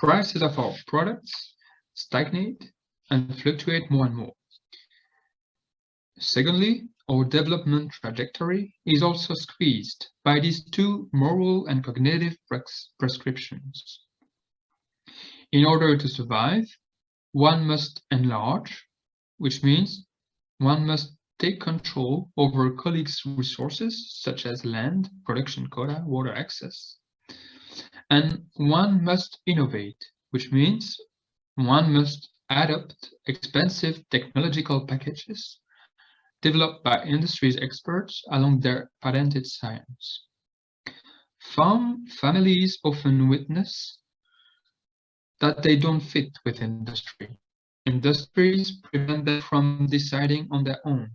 prices of our products stagnate and fluctuate more and more. Secondly, our development trajectory is also squeezed by these two moral and cognitive prescriptions. In order to survive, one must enlarge, which means one must take control over colleagues' resources, such as land, production quota, water access. And one must innovate, which means one must adopt expensive technological packages developed by industry's experts along their patented science. Farm families often witness that they don't fit with industry. Industries prevent them from deciding on their own.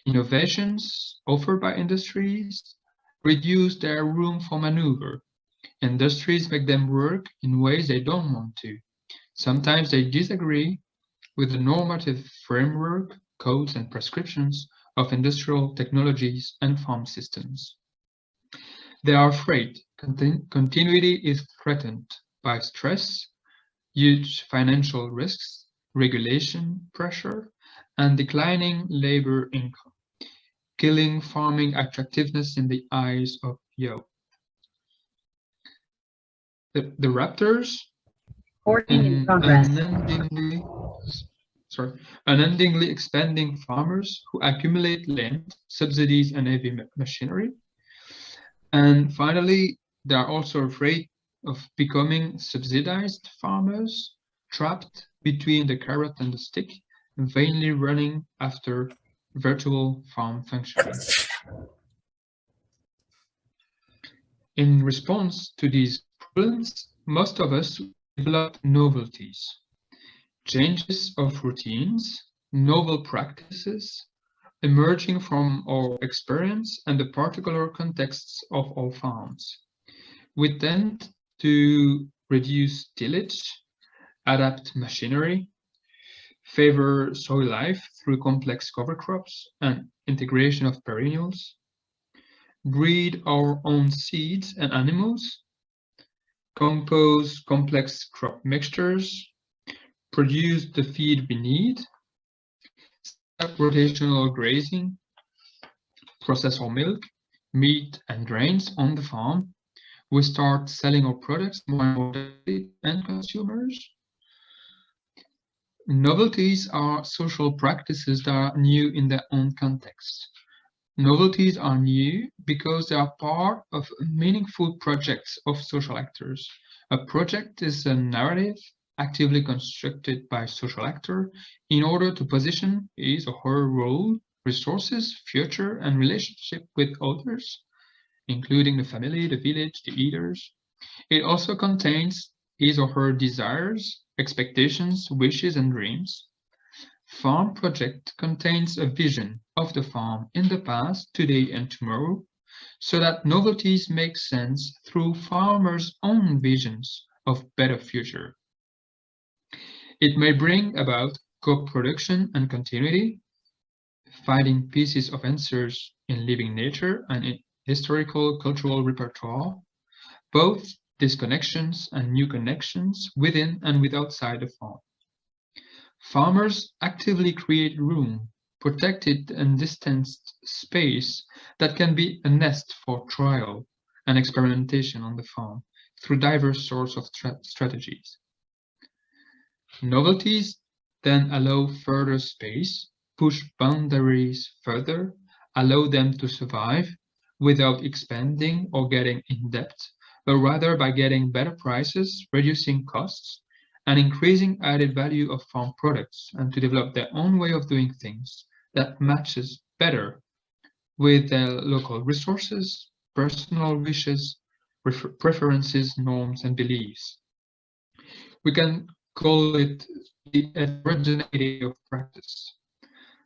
Innovations offered by industries reduce their room for maneuver. Industries make them work in ways they don't want to. Sometimes they disagree with the normative framework, codes, and prescriptions of industrial technologies and farm systems. They are afraid continuity is threatened by stress, huge financial risks, regulation pressure, and declining labor income, killing farming attractiveness in the eyes of youth. The raptors, unendingly expanding farmers who accumulate land, subsidies, and heavy machinery. And finally, they are also afraid of becoming subsidized farmers, trapped between the carrot and the stick, and vainly running after virtual farm functioning. In response to these problems, most of us develop novelties, changes of routines, novel practices, emerging from our experience and the particular contexts of our farms. We tend to reduce tillage, adapt machinery, favor soil life through complex cover crops and integration of perennials, breed our own seeds and animals, compose complex crop mixtures, produce the feed we need, set up rotational grazing, process our milk, meat, and grains on the farm. We start selling our products more and more to end consumers. Novelties are social practices that are new in their own context. Novelties are new because they are part of meaningful projects of social actors. A project is a narrative actively constructed by a social actor in order to position his or her role, resources, future, and relationship with others, including the family, the village, the eaters. It also contains his or her desires, expectations, wishes, and dreams. Farm project contains a vision of the farm in the past, today, and tomorrow, so that novelties make sense through farmers' own visions of better future. It may bring about co-production and continuity, finding pieces of answers in living nature and in historical cultural repertoire, both disconnections and new connections within and outside the farm. Farmers actively create room, protected and distanced space that can be a nest for trial and experimentation on the farm through diverse sorts of strategies. Novelties then allow further space, push boundaries further, allow them to survive without expanding or getting in debt, but rather by getting better prices, reducing costs, and increasing added value of farm products, and to develop their own way of doing things that matches better with their local resources, personal wishes, preferences, norms, and beliefs. We can call it the heterogeneity of practice.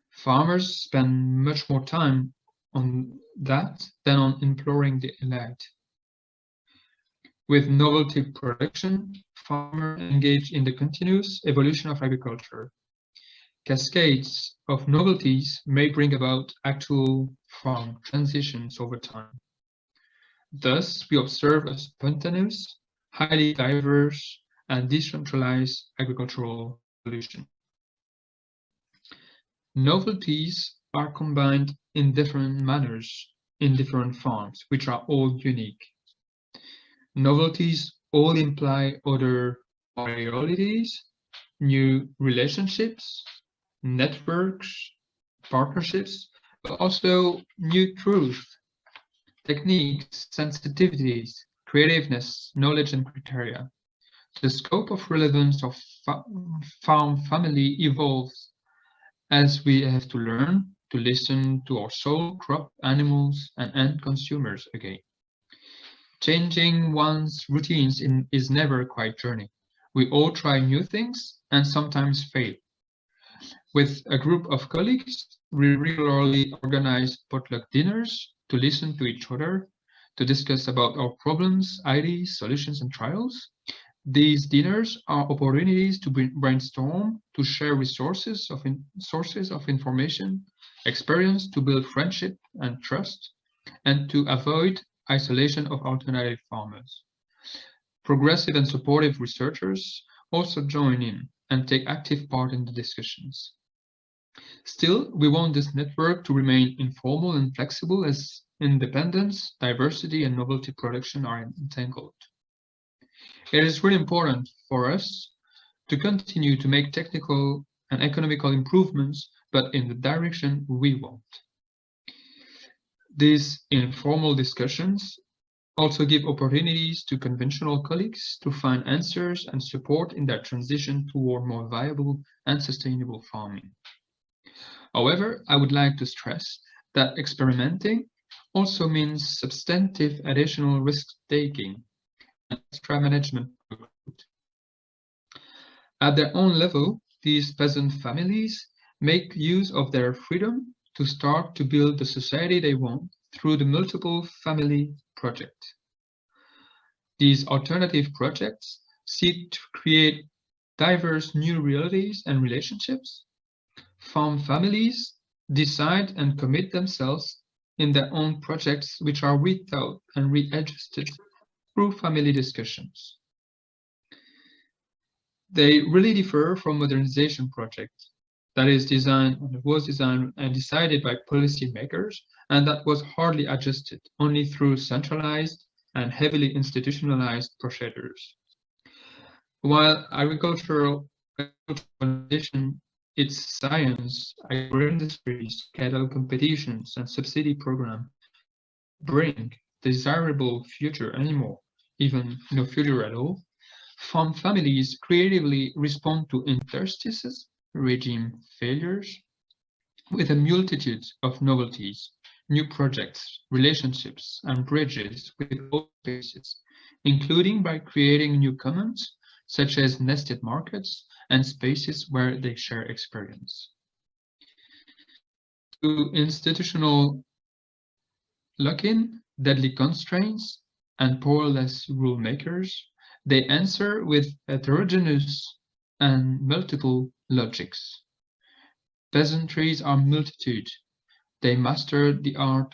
Farmers spend much more time on that than on imploring the elite. With novelty production, farmers engage in the continuous evolution of agriculture. Cascades of novelties may bring about actual farm transitions over time. Thus, we observe a spontaneous, highly diverse, and decentralized agricultural solution. Novelties are combined in different manners in different farms, which are all unique. Novelties all imply other realities, new relationships, networks, partnerships, but also new truth, techniques, sensitivities, creativeness, knowledge, and criteria. The scope of relevance of farm family evolves as we have to learn to listen to our soil, crop, animals, and end consumers again. Changing one's routines is never a quiet journey. We all try new things and sometimes fail. With a group of colleagues, we regularly organize potluck dinners to listen to each other, to discuss about our problems, ideas, solutions, and trials. These dinners are opportunities to brainstorm, to share sources of information, experience, to build friendship and trust, and to avoid isolation of alternative farmers. Progressive and supportive researchers also join in and take active part in the discussions. Still, we want this network to remain informal and flexible as independence, diversity, and novelty production are entangled. It is really important for us to continue to make technical and economical improvements, but in the direction we want. These informal discussions also give opportunities to conventional colleagues to find answers and support in their transition toward more viable and sustainable farming. However, I would like to stress that experimenting also means substantive additional risk-taking and extra management. At their own level, these peasant families make use of their freedom to start to build the society they want through the multiple family project. These alternative projects seek to create diverse new realities and relationships. Farm families decide and commit themselves in their own projects, which are rethought and readjusted through family discussions. They really differ from modernization projects that was designed and decided by policymakers, and that was hardly adjusted, only through centralized and heavily institutionalized procedures. While agricultural modernization, its science, agro-industries, cattle competitions, and subsidy programs bring desirable future anymore, even no future at all. Farm families creatively respond to interstices, regime failures, with a multitude of novelties, new projects, relationships, and bridges with all spaces, including by creating new commons, such as nested markets and spaces where they share experience. To institutional lock-in, deadly constraints, and powerless rule makers, they answer with heterogeneous and multiple logics. Peasantries are multitude. They master the art